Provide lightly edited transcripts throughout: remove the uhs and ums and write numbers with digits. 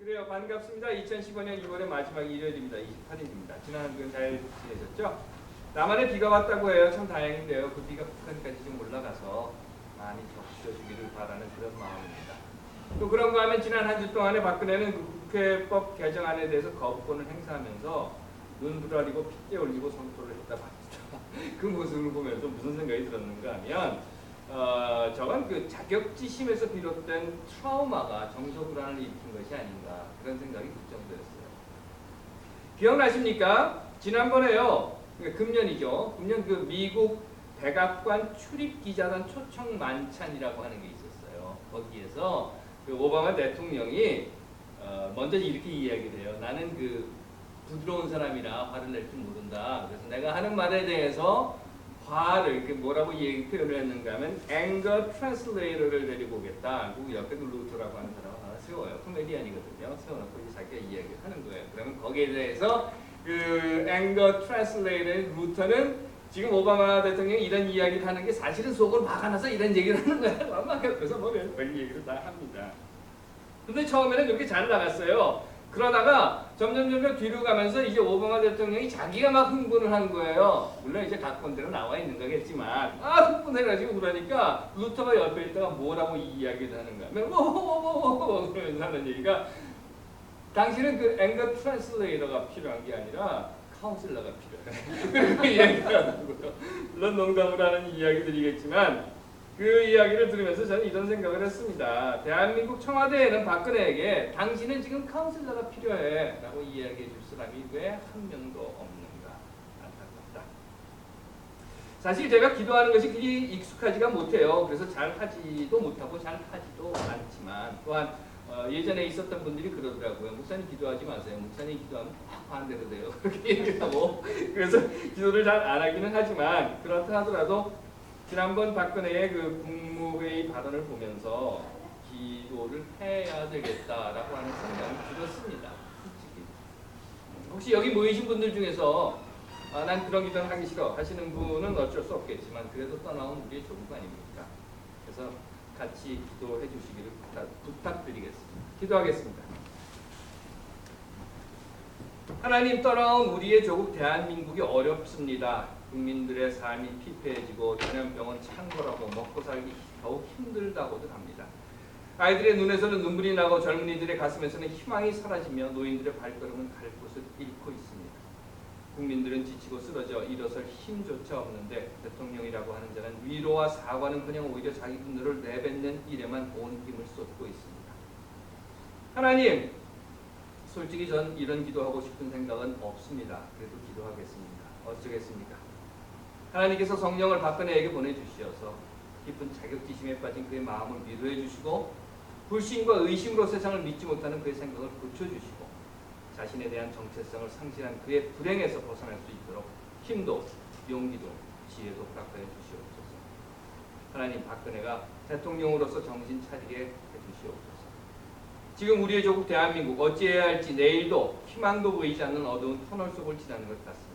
그래요. 반갑습니다. 2015년 2월의 마지막 일요일입니다. 28일입니다. 지난 한 주간 잘 지내셨죠? 남한에 비가 왔다고 해요. 참 다행인데요. 그 비가 북한까지 좀 올라가서 많이 적셔주기를 바라는 그런 마음입니다. 또 그런가 하면 지난 한 주 동안에 박근혜는 그 국회법 개정안에 대해서 거부권을 행사하면서 눈부라리고 핏대 올리고 선포를 했다고 합니다. 그 모습을 보면서 무슨 생각이 들었는가 하면 저건 그 자격지심에서 비롯된 트라우마가 정서 불안을 일으킨 것이 아닌가 그런 생각이 들 정도였어요. 기억나십니까? 지난번에요. 그러니까 금년이죠. 금년 그 미국 백악관 출입기자단 초청 만찬이라고 하는 게 있었어요. 거기에서 그 오바마 대통령이 먼저 이렇게 이야기를 해요. 나는 그 부드러운 사람이라 화를 낼 줄 모른다. 그래서 내가 하는 말에 대해서 화를 그 뭐라고 표현을 했는가 하면 anger translator를 데리고 오겠다. 그 옆에 그 루터라고 하는 사람을 하나 세워요. 코미디언이거든요. 세워놓고 이제 자기가 이야기를 하는 거예요. 그러면 거기에 대해서 그 anger translator 루터는 지금 오바마 대통령이 이런 이야기를 하는 게 사실은 속으로 화가 나서 이런 얘기를 하는 거야. 막 옆에서 뭐 별 얘기를 다 합니다. 근데 처음에는 이렇게 잘 나갔어요. 그러다가 점점 뒤로 가면서 이제 오바마 대통령이 자기가 막 흥분을 한 거예요. 물론 이제 각본대로 나와 있는 거겠지만 흥분해가지고 그러니까 루터가 옆에 있다가 뭐라고 이야기를 하는가 하면 그러면서 하는 얘기가 당신은 그 앵거 트랜슬레이터가 필요한 게 아니라 카운슬러가 필요해. 그렇게 이야기하고요. 물론 농담을 하는 이야기들이겠지만 그 이야기를 들으면서 저는 이런 생각을 했습니다. 대한민국 청와대에는 박근혜에게 당신은 지금 카운슬러가 필요해 라고 이야기해 줄 사람이 왜 한 명도 없는가 안타깝다. 사실 제가 기도하는 것이 그리 익숙하지가 못해요. 그래서 잘 하지도 못하고 잘 하지도 않지만 또한 예전에 있었던 분들이 그러더라고요. 목사님 기도하지 마세요. 목사님 기도하면 딱 반대로 돼요. 그렇게 얘기하고 그래서 기도를 잘 안 하기는 하지만 그렇다 하더라도 지난번 박근혜의 그 국무회의 발언을 보면서 기도를 해야 되겠다라고 하는 생각이 들었습니다. 솔직히. 혹시 여기 모이신 분들 중에서 난 그런 기도는 하기 싫어 하시는 분은 어쩔 수 없겠지만 그래도 떠나온 우리의 조국 아닙니까? 그래서 같이 기도해 주시기를 부탁드리겠습니다. 기도하겠습니다. 하나님, 떠나온 우리의 조국 대한민국이 어렵습니다. 국민들의 삶이 피폐해지고 전염병은 창궐하고 먹고 살기 더욱 힘들다고들 합니다. 아이들의 눈에서는 눈물이 나고 젊은이들의 가슴에서는 희망이 사라지며 노인들의 발걸음은 갈 곳을 잃고 있습니다. 국민들은 지치고 쓰러져 일어설 힘조차 없는데 대통령이라고 하는 자는 위로와 사과는 그냥 오히려 자기 분노를 내뱉는 일에만 온 힘을 쏟고 있습니다. 하나님, 솔직히 전 이런 기도하고 싶은 생각은 없습니다. 그래도 기도하겠습니다. 어쩌겠습니까? 하나님께서 성령을 박근혜에게 보내주시어서 깊은 자격지심에 빠진 그의 마음을 위로해 주시고 불신과 의심으로 세상을 믿지 못하는 그의 생각을 고쳐주시고 자신에 대한 정체성을 상실한 그의 불행에서 벗어날 수 있도록 힘도 용기도 지혜도 허락하여 주시옵소서. 하나님, 박근혜가 대통령으로서 정신 차리게 해주시옵소서. 지금 우리의 조국 대한민국 어찌해야 할지 내일도 희망도 보이지 않는 어두운 터널 속을 지나는 것 같습니다.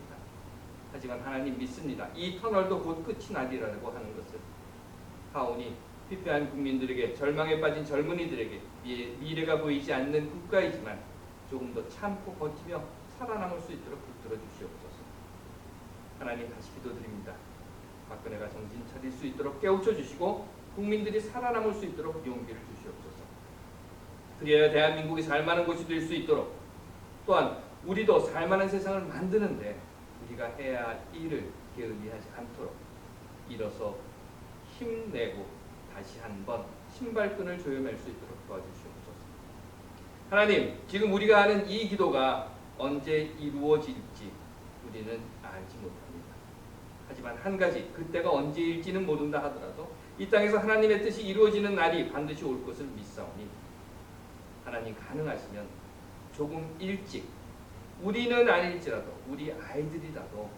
하지만 하나님 믿습니다. 이 터널도 곧 끝이 나리라고 하는 것을. 하오니 피폐한 국민들에게, 절망에 빠진 젊은이들에게 미래가 보이지 않는 국가이지만 조금 더 참고 버티며 살아남을 수 있도록 붙들어 주시옵소서. 하나님, 다시 기도드립니다. 박근혜가 정신 차릴 수 있도록 깨우쳐 주시고 국민들이 살아남을 수 있도록 용기를 주시옵소서. 그리하여 대한민국이 살만한 곳이 될 수 있도록 또한 우리도 살만한 세상을 만드는데 우리가 해야 할 일을 게을리하지 않도록 일어서 힘내고 다시 한번 신발끈을 조여맬 수 있도록 도와주시옵소서. 하나님, 지금 우리가 하는 이 기도가 언제 이루어질지 우리는 알지 못합니다. 하지만 한 가지, 그때가 언제일지는 모른다 하더라도 이 땅에서 하나님의 뜻이 이루어지는 날이 반드시 올 것을 믿사오니 하나님, 가능하시면 조금 일찍 우리는 아닐지라도 우리 아이들이라도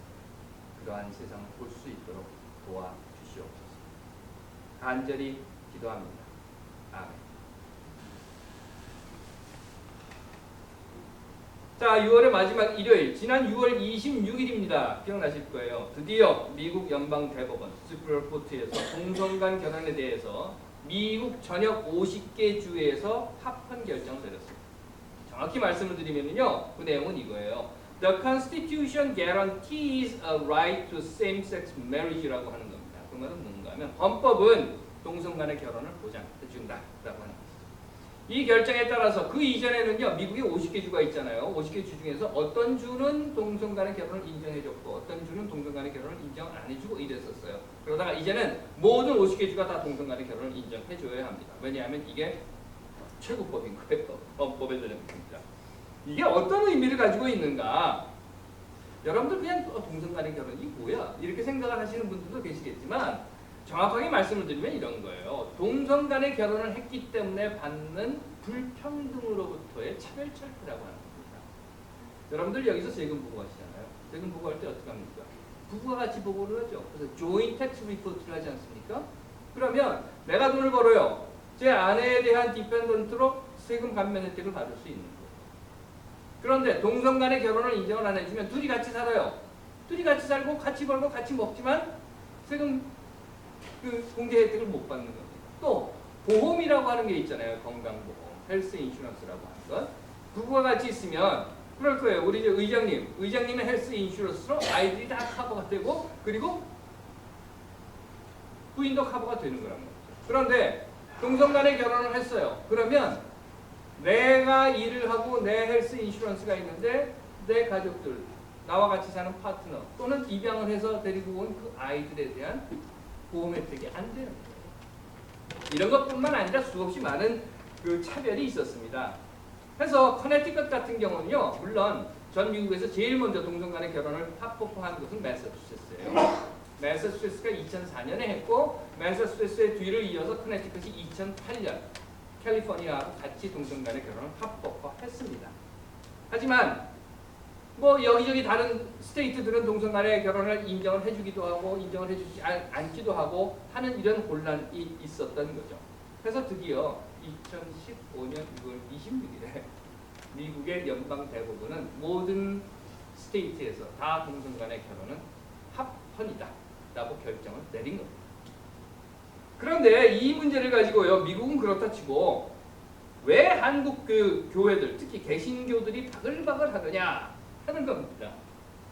그러한 세상을 볼 수 있도록 도와주시옵소서. 간절히 기도합니다. 아멘. 자, 6월의 마지막 일요일, 지난 6월 26일입니다. 기억나실 거예요. 드디어 미국 연방대법원 수프림 코트에서 동성간 결혼에 대해서 미국 전역 50개 주에서 합헌 결정을 내렸습니다. 정확히 말씀을 드리면요, 그 내용은 이거예요. The Constitution guarantees a right to same-sex marriage라고 하는 겁니다. 그 말은 뭔가 하면 헌법은 동성 간의 결혼을 보장해 준다라고 하는 것이죠. 이 결정에 따라서 그 이전에는요, 미국에 50개 주가 있잖아요. 50개 주 중에서 어떤 주는 동성 간의 결혼을 인정해줬고 어떤 주는 동성 간의 결혼을 인정 안 해주고 이랬었어요. 그러다가 이제는 모든 50개 주가 다 동성 간의 결혼을 인정해줘야 합니다. 왜냐하면 이게 최고법인 거예요. 헌법에 들어있는 겁니다. 이게 어떤 의미를 가지고 있는가? 여러분들 그냥 동성 간의 결혼이 뭐야? 이렇게 생각을 하시는 분들도 계시겠지만 정확하게 말씀을 드리면 이런 거예요. 동성 간의 결혼을 했기 때문에 받는 불평등으로부터의 차별 철폐라고 하는 겁니다. 여러분들 여기서 세금 보고하시잖아요. 세금 보고할 때 어떻게 합니까? 부부가 같이 보고를 하죠. 그래서 joint tax report를 하지 않습니까? 그러면 내가 돈을 벌어요. 제 아내에 대한 디펜던트로 세금 감면 혜택을 받을 수 있는 거예요. 그런데 동성 간의 결혼을 인정을 안 해주면 둘이 같이 살아요. 둘이 같이 살고 같이 벌고 같이 먹지만 세금 공제 혜택을 못 받는 겁니다. 또 보험이라고 하는 게 있잖아요. 건강보험, 헬스 인슈런스라고 하는 것. 부부가 같이 있으면 그럴 거예요. 우리 이제 의장님의 헬스 인슈런스로 아이들이 다 커버가 되고 그리고 부인도 커버가 되는 거란 말이죠. 그런데 동성 간의 결혼을 했어요. 그러면 내가 일을 하고 내 헬스 인슈런스가 있는데 내 가족들, 나와 같이 사는 파트너 또는 입양을 해서 데리고 온 그 아이들에 대한 보험 혜택이 안 되는 거예요. 이런 것뿐만 아니라 수없이 많은 그 차별이 있었습니다. 그래서 커네티컷 같은 경우는요, 물론 전 미국에서 제일 먼저 동성 간의 결혼을 합법화한 것은 매사추세츠예요. 매사추세츠가 2004년에 했고 매사추세츠의 뒤를 이어서 커네티컷이 2008년 캘리포니아하고 같이 동성 간의 결혼을 합법화했습니다. 하지만 뭐 여기저기 다른 스테이트들은 동성 간의 결혼을 인정을 해주기도 하고 인정을 해주지 않기도 하고 하는 이런 혼란이 있었던 거죠. 그래서 드디어 2015년 6월 26일에 미국의 연방 대법원은 모든 스테이트에서 다 동성 간의 결혼은 합헌이다 라고 결정을 내린 겁니다. 그런데 이 문제를 가지고요, 미국은 그렇다 치고 왜 한국 그 교회들, 특히 개신교들이 바글바글 하느냐 하는 겁니다.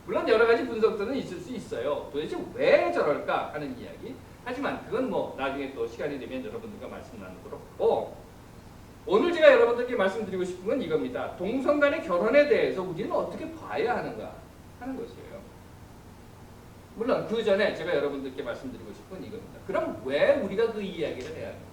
물론 여러 가지 분석들은 있을 수 있어요. 도대체 왜 저럴까 하는 이야기. 하지만 그건 뭐 나중에 또 시간이 되면 여러분들과 말씀 나누도록 하고, 오늘 제가 여러분들께 말씀드리고 싶은 건 이겁니다. 동성 간의 결혼에 대해서 우리는 어떻게 봐야 하는가 하는 것이에요. 물론 그 전에 제가 여러분들께 말씀드리고 싶은 이겁니다. 그럼 왜 우리가 그 이야기를 해야 합니까?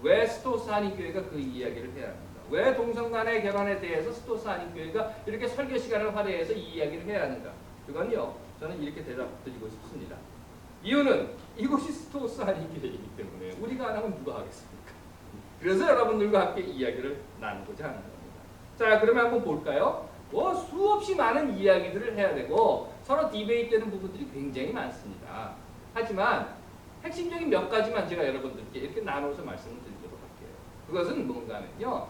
왜 스토스 한인교회가 그 이야기를 해야 합니까? 왜 동성 간의 결혼에 대해서 스토스 한인교회가 이렇게 설교 시간을 할애해서 이 이야기를 해야 하는가? 그건요, 저는 이렇게 대답드리고 싶습니다. 이유는 이곳이 스토스 한인교회이기 때문에 우리가 안 하면 누가 하겠습니까? 그래서 여러분들과 함께 이야기를 나누고자 하는 겁니다. 자, 그러면 한번 볼까요? 수없이 많은 이야기들을 해야 되고 서로 디베이트되는 부분들이 굉장히 많습니다. 하지만 핵심적인 몇 가지만 제가 여러분들께 이렇게 나눠서 말씀을 드리도록 할게요. 그것은 뭔가 하면요,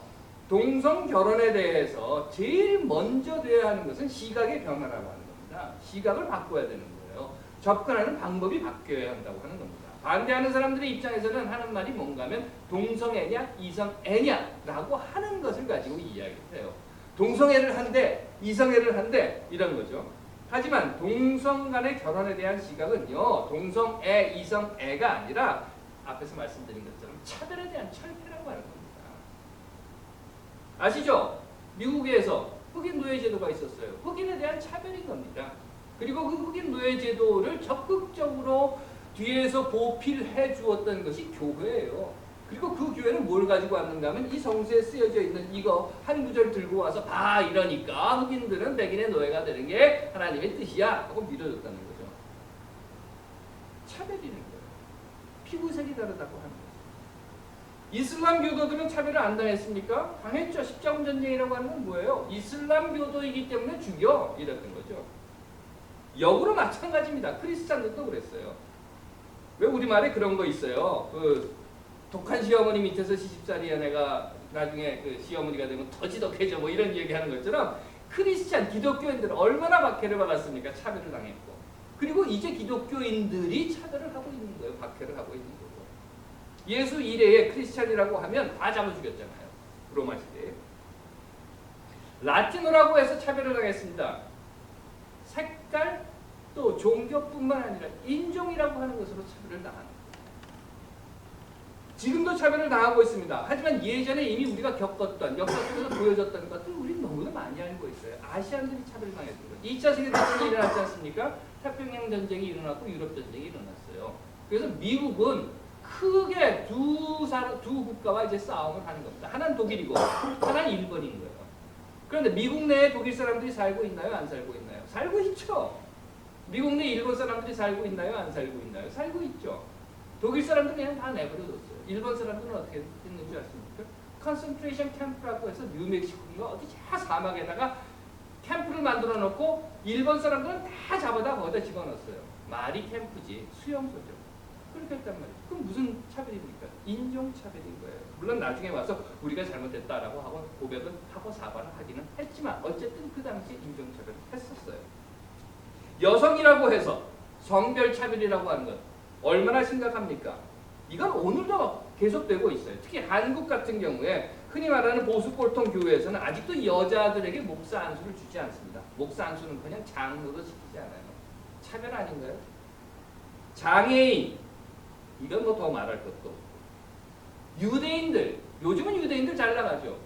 동성 결혼에 대해서 제일 먼저 돼야 하는 것은 시각의 변화라고 하는 겁니다. 시각을 바꿔야 되는 거예요. 접근하는 방법이 바뀌어야 한다고 하는 겁니다. 반대하는 사람들의 입장에서는 하는 말이 뭔가 하면 동성애냐 이성애냐라고 하는 것을 가지고 이야기를 해요. 동성애를 한대 이성애를 한대 이런 거죠. 하지만 동성 간의 결혼에 대한 시각은요, 동성애 이성애가 아니라 앞에서 말씀드린 것처럼 차별에 대한 철폐라고 하는 겁니다. 아시죠? 미국에서 흑인 노예 제도가 있었어요. 흑인에 대한 차별인 겁니다. 그리고 그 흑인 노예 제도를 적극적으로 뒤에서 보필해 주었던 것이 교회예요. 그리고 그 교회는 뭘 가지고 왔는가 하면 이 성서에 쓰여져 있는 이거 한 구절 들고 와서 봐, 이러니까 흑인들은 백인의 노예가 되는 게 하나님의 뜻이야 하고 밀어줬다는 거죠. 차별이는 거예요. 피부색이 다르다고 하는 거죠. 이슬람 교도들은 차별을 안 당했습니까? 당했죠. 십자군 전쟁이라고 하는 건 뭐예요? 이슬람 교도이기 때문에 죽여 이랬던 거죠. 역으로 마찬가지입니다. 크리스찬들도 그랬어요. 왜 우리말에 그런 거 있어요? 독한 시어머니 밑에서 시집살이야 내가 나중에 그 시어머니가 되면 더 지독해져 뭐 이런 얘기하는 것처럼 크리스찬 기독교인들은 얼마나 박해를 받았습니까? 차별을 당했고. 그리고 이제 기독교인들이 차별을 하고 있는 거예요. 박해를 하고 있는 거고. 예수 이래에 크리스찬이라고 하면 다 잡아 죽였잖아요. 로마 시대에. 라티노라고 해서 차별을 당했습니다. 색깔 또 종교뿐만 아니라 인종이라고 하는 것으로 차별을 당하는 거예요. 지금도 차별을 당하고 있습니다. 하지만 예전에 이미 우리가 겪었던 역사 속에서 보여졌던 것들 우리는 너무나 많이 알고 있어요. 아시안들이 차별을 당했던 거예요. 2차 세계대전이 일어났지 않습니까? 태평양 전쟁이 일어났고 유럽 전쟁이 일어났어요. 그래서 미국은 크게 두 국가와 이제 싸움을 하는 겁니다. 하나는 독일이고 하나는 일본인 거예요. 그런데 미국 내에 독일 사람들이 살고 있나요? 안 살고 있나요? 살고 있죠. 미국 내에 일본 사람들이 살고 있나요? 안 살고 있나요? 살고 있죠. 독일 사람들은 그냥 다 내버려뒀어요. 일본 사람들은 어떻게 했는지 아십니까? 컨센트레이션 캠프라고 해서 뉴멕시코인가 어디 저 사막에다가 캠프를 만들어 놓고 일본 사람들은 다 잡아다 거기다 집어넣었어요. 말이 캠프지 수용소죠. 그렇게 했단 말이에요. 그럼 무슨 차별입니까? 인종차별인 거예요. 물론 나중에 와서 우리가 잘못했다라고 하고 고백을 하고 사과를 하기는 했지만 어쨌든 그 당시에 인종차별을 했었어요. 여성이라고 해서 성별차별이라고 하는 것 얼마나 심각합니까? 이건 오늘도 계속되고 있어요. 특히 한국 같은 경우에 흔히 말하는 보수 꼴통 교회에서는 아직도 여자들에게 목사 안수를 주지 않습니다. 목사 안수는 그냥 장로도 시키지 않아요. 차별 아닌가요? 장애인 이건 뭐 더 말할 것도 없고 유대인들 요즘은 유대인들 잘 나가죠.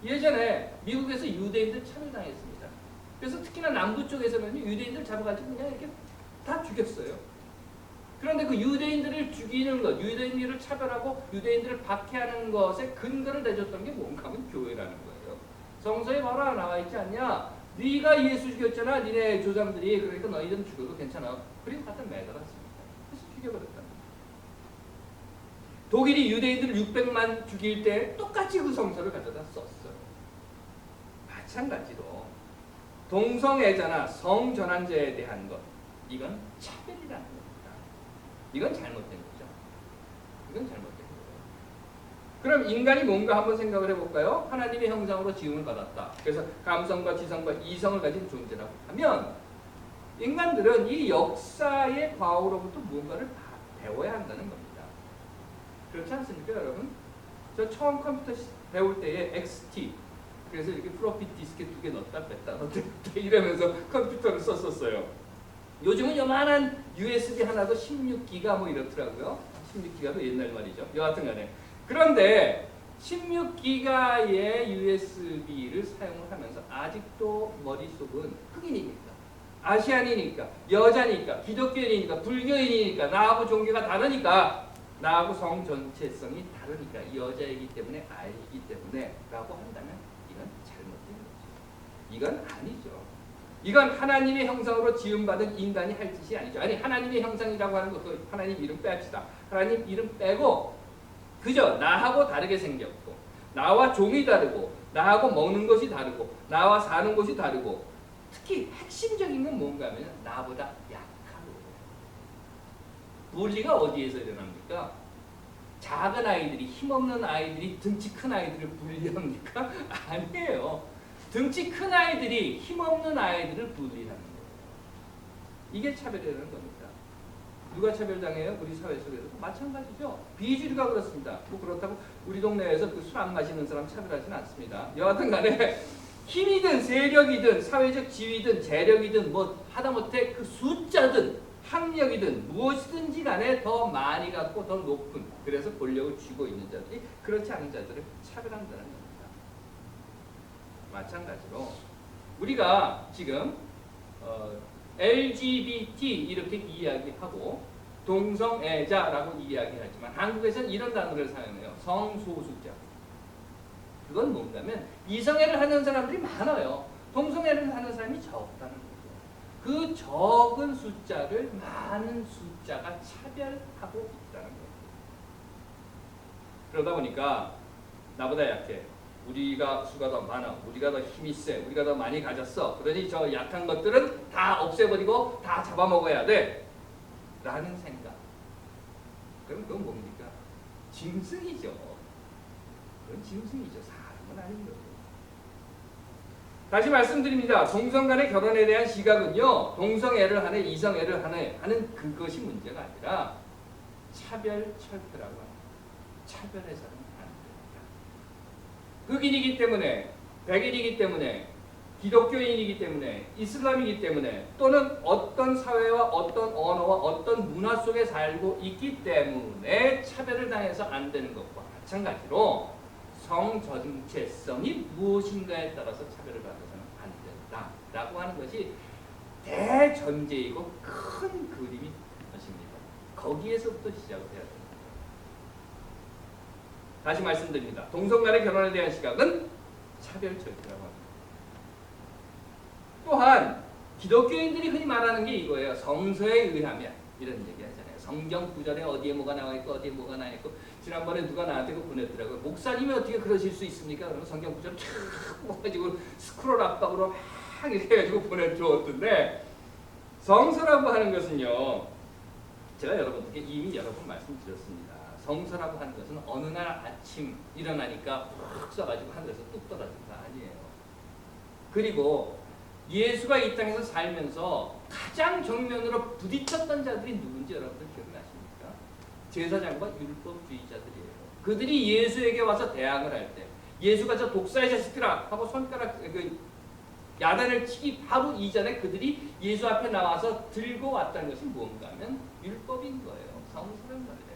예전에 미국에서 유대인들 차별당했습니다. 그래서 특히나 남부 쪽에서는 유대인들 잡아가지고 그냥 이렇게 다 죽였어요. 그런데 그 유대인들을 죽이는 것, 유대인들을 차별하고 유대인들을 박해하는 것에 근거를 내줬던 게 뭔가 하면 교회라는 거예요. 성서에 바로 나와 있지 않냐? 네가 예수 죽였잖아. 니네 조상들이. 그러니까 너희들은 죽어도 괜찮아. 그리고 갖다 매달았습니다. 그래서 죽여버렸다. 독일이 유대인들을 600만 죽일 때 똑같이 그 성서를 가져다 썼어요. 마찬가지로 동성애자나 성전환자에 대한 것 이건 차별이라는 겁니다. 이건 잘못된 거죠. 이건 잘못된 거예요. 그럼 인간이 뭔가 한번 생각을 해볼까요? 하나님의 형상으로 지음을 받았다. 그래서 감성과 지성과 이성을 가진 존재라고 하면 인간들은 이 역사의 과오로부터 무언가를 배워야 한다는 겁니다. 그렇지 않습니까, 여러분? 저 처음 컴퓨터 배울 때에 XT 그래서 이렇게 프로피 디스켓 2개 넣었다 뺐다 이러면서 컴퓨터를 썼었어요. 요즘은 요만한 USB 하나도 16기가 뭐 이렇더라고요. 16기가도 옛날 말이죠. 여하튼 간에. 그런데 16기가의 USB를 사용을 하면서 아직도 머릿속은 흑인이니까, 아시안이니까, 여자니까, 기독교인이니까, 불교인이니까, 나하고 종교가 다르니까, 나하고 성 전체성이 다르니까, 여자이기 때문에, 아이기 때문에 라고 한다면 이건 잘못된 거죠. 이건 아니죠. 이건 하나님의 형상으로 지음받은 인간이 할 짓이 아니죠. 아니 하나님의 형상이라고 하는 것도 하나님 이름 뺍시다. 하나님 이름 빼고 그저 나하고 다르게 생겼고 나와 종이 다르고 나하고 먹는 것이 다르고 나와 사는 것이 다르고 특히 핵심적인 건 뭔가 하면 나보다 약하고 분리가 어디에서 일어납니까? 작은 아이들이 힘없는 아이들이 등치 큰 아이들을 분리합니까? 아니에요. 등치 큰 아이들이 힘없는 아이들을 분리하는 거예요. 이게 차별이라는 겁니다. 누가 차별당해요? 우리 사회 속에서 마찬가지죠. 비주류가 그렇습니다. 뭐 그렇다고 우리 동네에서 그 술 안 마시는 사람 차별하지는 않습니다. 여하튼 간에 힘이든 세력이든 사회적 지위든 재력이든 뭐 하다못해 그 숫자든 학력이든 무엇이든지 간에 더 많이 갖고 더 높은 그래서 권력을 쥐고 있는 자들이 그렇지 않은 자들을 차별한다는 겁니다. 마찬가지로 우리가 지금 LGBT 이렇게 이야기하고 동성애자라고 이야기하지만 한국에서는 이런 단어를 사용해요. 성소수자. 그건 뭔가면 이성애를 하는 사람들이 많아요. 동성애를 하는 사람이 적다는 거죠. 그 적은 숫자를 많은 숫자가 차별하고 있다는 거예요. 그러다 보니까 나보다 약해. 우리가 수가 더 많아. 우리가 더 힘이 세. 우리가 더 많이 가졌어. 그러니 저 약한 것들은 다 없애버리고 다 잡아먹어야 돼. 라는 생각. 그럼 그건 뭡니까? 짐승이죠. 그건 짐승이죠. 사람은 아닌 거죠. 다시 말씀드립니다. 동성 간의 결혼에 대한 시각은요. 동성애를 하네, 이성애를 하네 하는 그것이 문제가 아니라 차별 철폐라고 합니다. 차별해서는 안 됩니다. 흑인이기 때문에 백인이기 때문에, 기독교인이기 때문에, 이슬람이기 때문에, 또는 어떤 사회와 어떤 언어와 어떤 문화 속에 살고 있기 때문에 차별을 당해서 안 되는 것과 마찬가지로 성 전체성이 무엇인가에 따라서 차별을 받아서는 안 된다라고 하는 것이 대전제이고 큰 그림이 것입니다. 거기에서부터 시작을 해야 됩니다. 다시 말씀드립니다. 동성 간의 결혼에 대한 시각은 차별적이라고 합니다. 또한 기독교인들이 흔히 말하는 게 이거예요. 성서에 의하면 이런 얘기 하잖아요. 성경 구절에 어디에 뭐가 나와 있고 어디에 뭐가 나와 있고. 지난번에 누가 나한테 그거 보냈더라고요. 목사님이 어떻게 그러실 수 있습니까? 그러면 성경 구절 쫙 모아가지고 스크롤 압박으로 막 이렇게 해가지고 보내주었던데, 성서라고 하는 것은요, 제가 여러분들께 이미 여러 번 말씀드렸습니다. 성서라고 하는 것은 어느 날 아침 일어나니까 푹 써가지고 하늘에서 뚝 떨어진 거 아니에요. 그리고 예수가 이 땅에서 살면서 가장 정면으로 부딪혔던 자들이 누군지 여러분들 기억나십니까? 제사장과 율법주의자들이에요. 그들이 예수에게 와서 대항을 할 때, 예수가 저 독사의 자식들아 하고 손가락 야단을 치기 바로 이전에 그들이 예수 앞에 나와서 들고 왔다는 것이 뭔가 하면 율법인 거예요. 성서란 말이에요.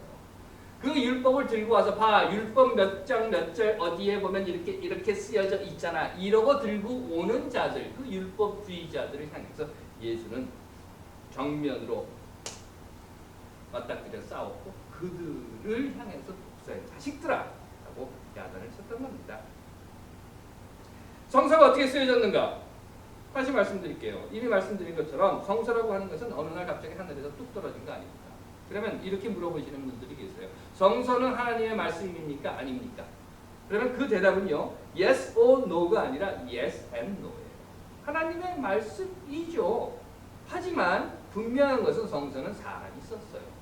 그 율법을 들고 와서 봐, 율법 몇 장 몇 절 어디에 보면 이렇게 쓰여져 있잖아, 이러고 들고 오는 자들, 그 율법주의자들을 향해서 예수는 정면으로 맞닥뜨려 싸웠고 그들을 향해서 독사의 자식들아 라고 야단을 쳤던 겁니다. 성서가 어떻게 쓰여졌는가? 다시 말씀드릴게요. 이미 말씀드린 것처럼 성서라고 하는 것은 어느 날 갑자기 하늘에서 뚝 떨어진 거 아닙니까? 그러면 이렇게 물어보시는 분들이 계세요. 성서는 하나님의 말씀입니까? 아닙니까? 그러면 그 대답은요, yes or no가 아니라 yes and no예요. 하나님의 말씀이죠. 하지만 분명한 것은 성서는 사람이 썼어요.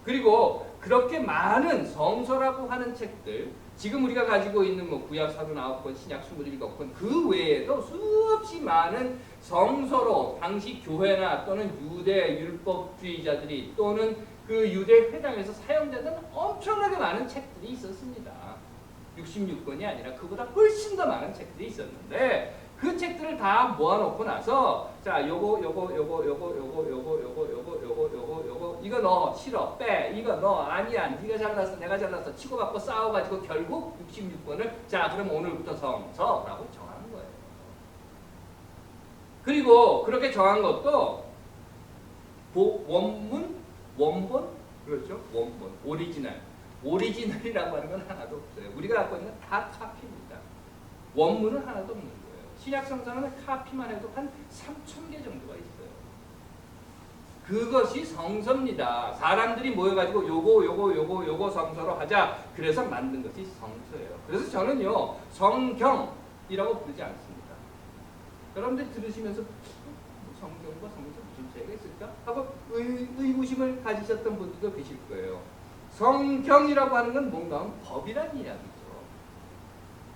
그리고 그렇게 많은 성서라고 하는 책들, 지금 우리가 가지고 있는 뭐 구약 39권, 신약 27권, 그 외에도 수없이 많은 성서로 당시 교회나 또는 유대 율법주의자들이 또는 그 유대 회당에서 사용되는 엄청나게 많은 책들이 있었습니다. 66권이 아니라 그보다 훨씬 더 많은 책들이 있었는데, 그 책들을 다 모아놓고 나서 자, 요거 이거 너 싫어 빼, 이거 너 아니야, 네가 잘났어 내가 잘났어 치고받고 싸워가지고 결국 66권을 자 그럼 오늘부터 성서라고 정하는 거예요. 그리고 그렇게 정한 것도 원본 그렇죠, 원본 오리지널이라고 하는 건 하나도 없어요. 우리가 갖고 있는 건 다 카피입니다. 원문은 하나도 없는 거예요. 신약 성서는 카피만 해도 한 3,000개 정도가 있어요. 그것이 성서입니다. 사람들이 모여가지고 요거 성서로 하자. 그래서 만든 것이 성서예요. 그래서 저는요, 성경이라고 부르지 않습니다. 여러분들 들으시면서 성경과 성서 무슨 차이가 있을까? 하고 의구심을 가지셨던 분들도 계실 거예요. 성경이라고 하는 건 뭔가 법이란 이야기죠.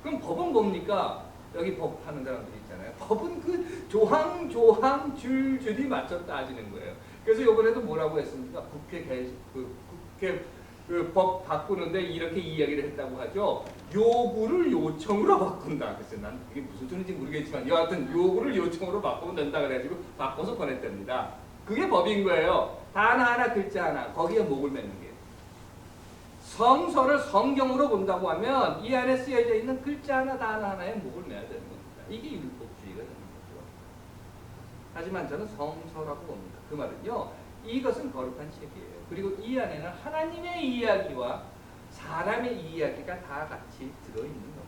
그럼 법은 뭡니까? 여기 법 하는 사람들이 있잖아요. 법은 그 조항 줄줄이 맞춰 따지는 거예요. 그래서 이번에도 뭐라고 했습니까? 국회 법 바꾸는데 이렇게 이야기를 했다고 하죠. 요구를 요청으로 바꾼다. 그래서 난 이게 무슨 소리인지 모르겠지만 여하튼 요구를 요청으로 바꾸면 된다 그래가지고 바꿔서 보냈답니다. 그게 법인 거예요. 단 하나 글자 하나 거기에 목을 맺는 게. 성서를 성경으로 본다고 하면 이 안에 쓰여져 있는 글자 하나 단 하나에 목을 매야 되는 겁니다. 이게 율법주의가 되는 거죠. 하지만 저는 성서라고 봅니다. 그 말은요, 이것은 거룩한 책이에요. 그리고 이 안에는 하나님의 이야기와 사람의 이야기가 다 같이 들어있는 겁니다.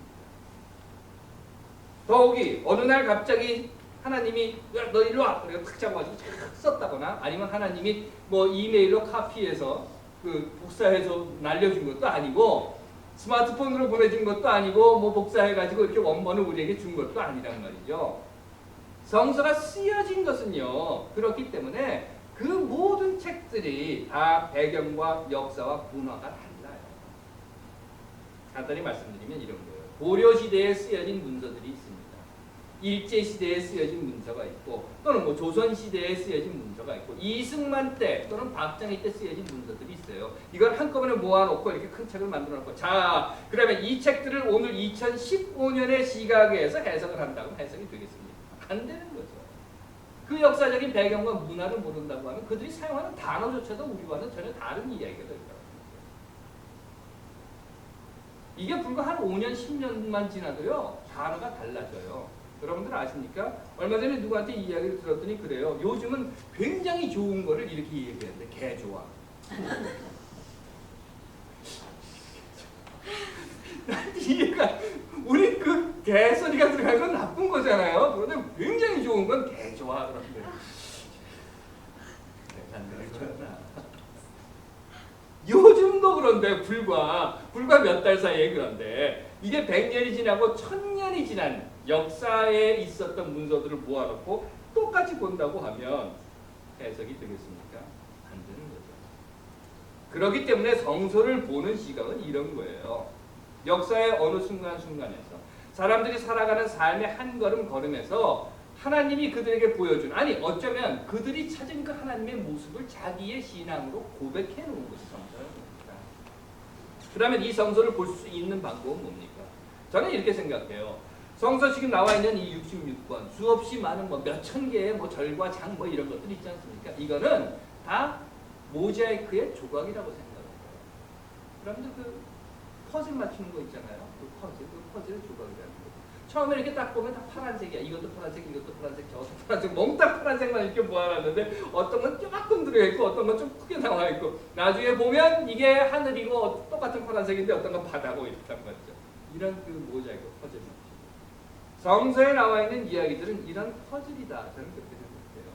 더욱이 어느 날 갑자기 하나님이 야, 너 일로 와! 그래서 탁 잡아가지고 탁 썼다거나 아니면 하나님이 뭐 이메일로 카피해서 그 복사해서 날려준 것도 아니고 스마트폰으로 보내준 것도 아니고 뭐 복사해가지고 이렇게 원본을 우리에게 준 것도 아니란 말이죠. 성서가 쓰여진 것은요, 그렇기 때문에 그 모든 책들이 다 배경과 역사와 문화가 달라요. 간단히 말씀드리면 이런 거예요. 고려시대에 쓰여진 문서들이 있습니다. 일제 시대에 쓰여진 문서가 있고 또는 뭐 조선 시대에 쓰여진 문서가 있고 이승만 때 또는 박정희 때 쓰여진 문서들이 있어요. 이걸 한꺼번에 모아놓고 이렇게 큰 책을 만들어놓고 자 그러면 이 책들을 오늘 2015년의 시각에서 해석을 한다고 해석이 되겠습니까? 안 되는 거죠. 그 역사적인 배경과 문화를 모른다고 하면 그들이 사용하는 단어조차도 우리와는 전혀 다른 이야기가 될 거예요. 이게 불과 한 5년, 10년만 지나도요 단어가 달라져요. 여러분들 아십니까? 얼마 전에 누구한테 이야기를 들었더니 그래요. 요즘은 굉장히 좋은 거를 이렇게 얘기하는데 개 좋아. 이해가 우리 그 개소리가 들어가는 건 나쁜 거잖아요. 그런데 굉장히 좋은 건 개 좋아 그런데. 요즘도 그런데 불과 몇 달 사이에 그런데 이게 100년이 지나고 1000년이 지난 역사에 있었던 문서들을 모아놓고 똑같이 본다고 하면 해석이 되겠습니까? 안 되는 거죠. 그렇기 때문에 성서를 보는 시각은 이런 거예요. 역사의 어느 순간순간에서 사람들이 살아가는 삶의 한 걸음 걸음에서 하나님이 그들에게 보여준 아니 어쩌면 그들이 찾은 그 하나님의 모습을 자기의 신앙으로 고백해 놓은 것이 성서입니다. 그러면 이 성서를 볼 수 있는 방법은 뭡니까? 저는 이렇게 생각해요. 성서 지금 나와 있는 이 66권 수없이 많은 뭐 몇천 개의 뭐 절과 장 뭐 이런 것들 있지 않습니까? 이거는 다 모자이크의 조각이라고 생각해요. 여러분들 그 퍼즐 맞추는 거 있잖아요. 그 퍼즐의 조각이라는 거. 처음에 이렇게 딱 보면 다 파란색이야. 이것도 파란색, 이것도 파란색, 저것도 파란색, 몽딱 파란색만 이렇게 모아놨는데 어떤 건 조금 들어있고 어떤 건 좀 크게 나와있고 나중에 보면 이게 하늘이고 똑같은 파란색인데 어떤 건 바다고 이렇단 말이죠. 이런 그 모자이크 퍼즐. 성서에 나와 있는 이야기들은 이런 퍼즐이다. 저는 그렇게 생각해요.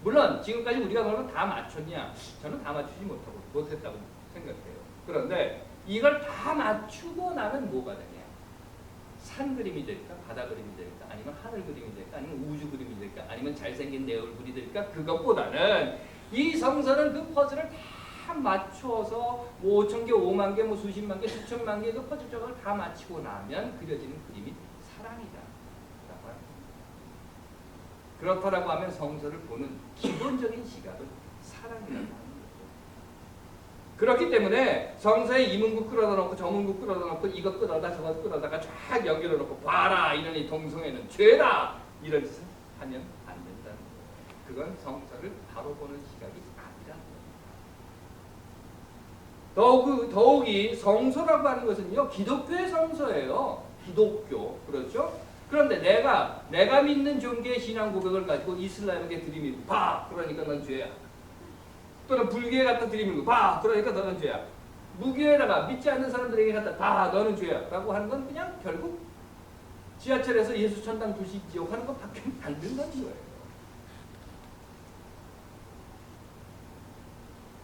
물론 지금까지 우리가 그걸 다 맞췄냐? 저는 다 맞추지 못했다고 생각해요. 그런데 이걸 다 맞추고 나면 뭐가 되냐? 산 그림이 될까? 바다 그림이 될까? 아니면 하늘 그림이 될까? 아니면 우주 그림이 될까? 아니면 잘생긴 내 얼굴이 될까? 그것보다는 이 성서는 그 퍼즐을 다 맞추어서 뭐 5,000개, 5만 개, 뭐 수십만 개, 수천만 개의 그 퍼즐 조각을 다 맞추고 나면 그려지는 그림이 사랑이다. 그렇다라고 하면 성서를 보는 기본적인 시각은 사랑이라고 하는 거죠. 그렇기 때문에 성서에 이 문구 끌어다 놓고 저 문구 끌어다 놓고 이것 끌어다 저것 끌어다가 쫙 연결해 놓고 봐라 이러니 동성애는 죄다 이런 짓을 하면 안 된다는 거예요. 그건 성서를 바로 보는 시각이 아니라 더욱이 성서라고 하는 것은요 기독교의 성서예요. 기독교 그렇죠? 그런데 내가 믿는 종교의 신앙 고백을 가지고 이슬람에게 들이밀고 봐 그러니까 넌 죄야. 또는 불교에 갖다 들이밀고 봐 그러니까 너는 죄야. 무교에다가 믿지 않는 사람들에게 갖다 봐 너는 죄야 라고 하는 건 그냥 결국 지하철에서 예수 천당 두시지요 하는 것밖에 안 된다는 거예요.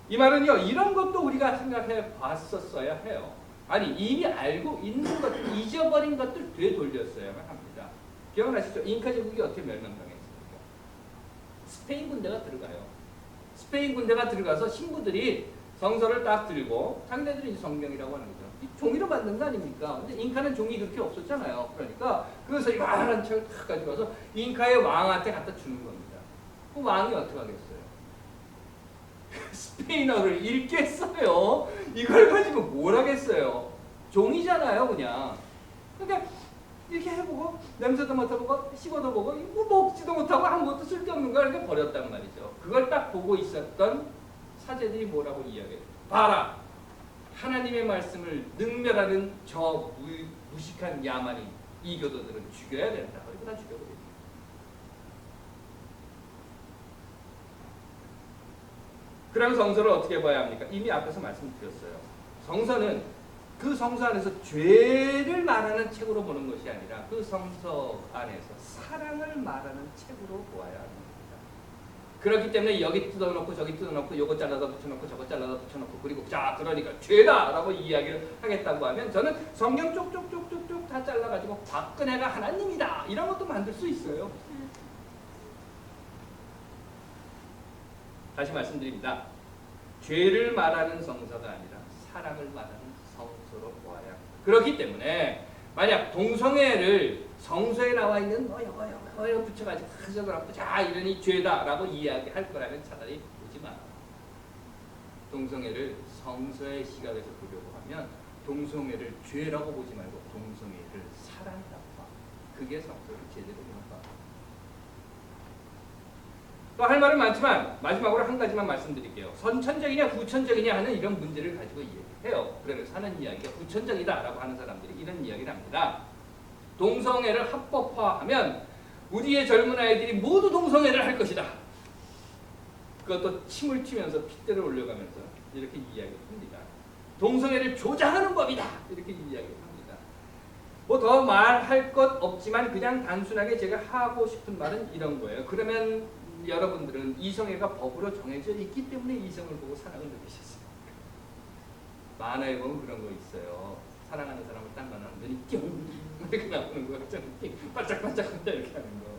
이 말은요 이런 것도 우리가 생각해 봤었어야 해요. 아니 이미 알고 있는 것들 잊어버린 것들 되돌렸어야만 합니다. 기억나시죠? 잉카 제국이 어떻게 멸망당했습니까? 스페인 군대가 들어가요. 스페인 군대가 들어가서 신부들이 성서를 딱 들고 상대들이 성경이라고 하는 거죠. 이 종이로 만든 거 아닙니까? 근데 잉카는 종이 그렇게 없었잖아요. 그러니까 그래서 이만한 책을 딱 가져가서 잉카의 왕한테 갖다 주는 겁니다. 그 왕이 어떻게 하겠어요? 스페인어를 읽겠어요? 이걸 가지고 뭘 하겠어요? 종이잖아요 그냥. 그러니까 이렇게 해보고 냄새도 맡아보고 씹어도 보고 뭐 먹지도 못하고 아무것도 쓸데없는 걸 이렇게 버렸단 말이죠. 그걸 딱 보고 있었던 사제들이 뭐라고 이야기해요? 봐라! 하나님의 말씀을 능멸하는 저 무식한 야만인 이 교도들은 죽여야 된다. 그리고 다 죽여버립니다. 그럼 성서를 어떻게 봐야 합니까? 이미 앞에서 말씀드렸어요. 성서는 그 성서 안에서 죄를 말하는 책으로 보는 것이 아니라 그 성서 안에서 사랑을 말하는 책으로 보아야 합니다. 그렇기 때문에 여기 뜯어놓고 저기 뜯어놓고 요거 잘라다 붙여놓고 저거 잘라다 붙여놓고 그리고 자 그러니까 죄다 라고 이야기를 하겠다고 하면 저는 성경 쪽쪽쪽쪽쪽 다 잘라가지고 박근혜가 하나님이다 이런 것도 만들 수 있어요. 다시 말씀드립니다. 죄를 말하는 성서가 아니라 사랑을 말하는 성서로 보아야 합니다. 그렇기 때문에 만약 동성애를 성서에 나와 있는 뭐 이거 붙여가지고 저거라고 자 이러니 죄다라고 이야기할 거라면 차라리 보지 마라. 동성애를 성서의 시각에서 보려고 하면 동성애를 죄라고 보지 말고 동성애를 사랑이라고 봐. 그게 성서를 제대로 보는 거. 또 할 말은 많지만 마지막으로 한 가지만 말씀드릴게요. 선천적이냐 후천적이냐 하는 이런 문제를 가지고 이야기해요. 그래서 하는 이야기가 후천적이다라고 하는 사람들이 이런 이야기를 합니다. 동성애를 합법화하면 우리의 젊은 아이들이 모두 동성애를 할 것이다. 그것도 침을 튀면서 핏대를 올려가면서 이렇게 이야기를 합니다. 동성애를 조장하는 법이다. 이렇게 이야기를 합니다. 뭐 더 말할 것 없지만 그냥 단순하게 제가 하고 싶은 말은 이런 거예요. 그러면 여러분들은 이성애가 법으로 정해져 있기 때문에 이성을 보고 사랑을 느끼셨어요. 만화에 보면 그런 거 있어요. 사랑하는 사람을 딱 만나면 눈이 띵 이렇게 나오는 거 있잖아요. 반짝반짝반짝 이렇게 하는 거.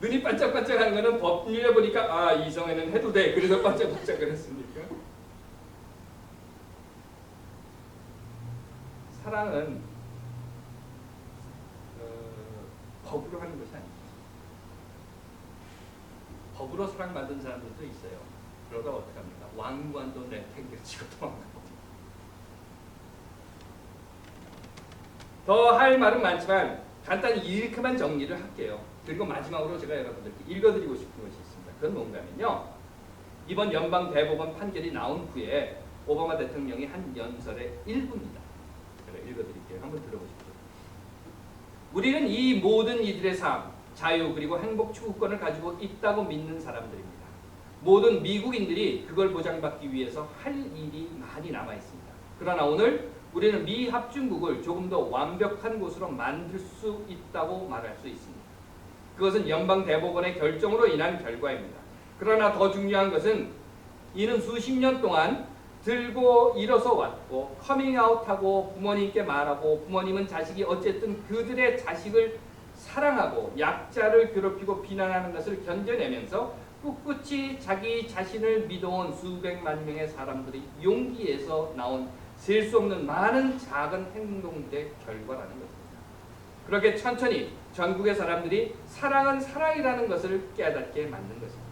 눈이 반짝반짝하는 거는 법률에 보니까 아 이성애는 해도 돼. 그래서 반짝반짝 그랬습니까? 사랑은 법으로 하는 것이 아닙니다. 법으로 사랑받은 사람들도 있어요. 그러다 어떡합니까? 왕관도 내팽개를 치고 도망가거든요. 더 할 말은 많지만 간단히 이렇게만 정리를 할게요. 그리고 마지막으로 제가 여러분들께 읽어드리고 싶은 것이 있습니다. 그건 뭔가면요. 이번 연방 대법원 판결이 나온 후에 오바마 대통령이 한 연설의 일부입니다. 제가 읽어드릴게요. 한번 들어보십시오. 우리는 이 모든 이들의 삶, 자유 그리고 행복 추구권을 가지고 있다고 믿는 사람들입니다. 모든 미국인들이 그걸 보장받기 위해서 할 일이 많이 남아 있습니다. 그러나 오늘 우리는 미합중국을 조금 더 완벽한 곳으로 만들 수 있다고 말할 수 있습니다. 그것은 연방 대법원의 결정으로 인한 결과입니다. 그러나 더 중요한 것은 이는 수십 년 동안 들고 일어서 왔고 커밍아웃하고 부모님께 말하고 부모님은 자식이 어쨌든 그들의 자식을 사랑하고 약자를 괴롭히고 비난하는 것을 견뎌내면서 꿋꿋이 자기 자신을 믿어온 수백만 명의 사람들이 용기에서 나온 셀 수 없는 많은 작은 행동들의 결과라는 것입니다. 그렇게 천천히 전국의 사람들이 사랑은 사랑이라는 것을 깨닫게 만든 것입니다.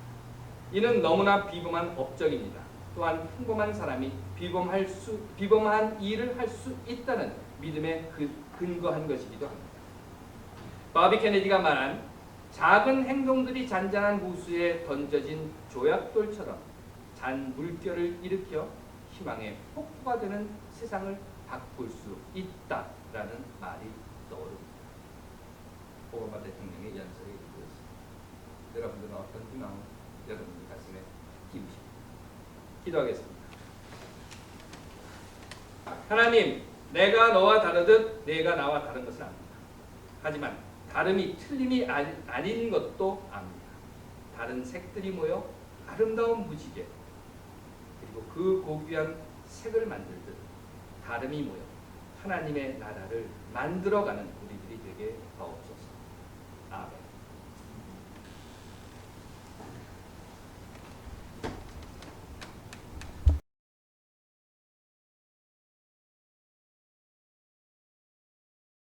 이는 너무나 비범한 업적입니다. 또한 평범한 사람이 비범한 일을 할 수 있다는 믿음에 근거한 것이기도 합니다. 바비 케네디가 말한 작은 행동들이 잔잔한 호수에 던져진 조약돌처럼 잔 물결을 일으켜 희망의 폭포가 되는 세상을 바꿀 수 있다라는 말이 떠오릅니다. 오바마 대통령의 연설이 이루어졌습니다. 여러분들은 어떤 희망을 여러분들 가슴에 끼우십니까? 기도하겠습니다. 하나님, 내가 너와 다르듯 내가 나와 다른 것을 압니다. 하지만 다름이 틀림이 아닌 것도 압니다. 다른 색들이 모여 아름다운 무지개 그리고 그 고귀한 색을 만들듯 다름이 모여 하나님의 나라를 만들어가는 우리들이 되게 하옵소서. 아멘.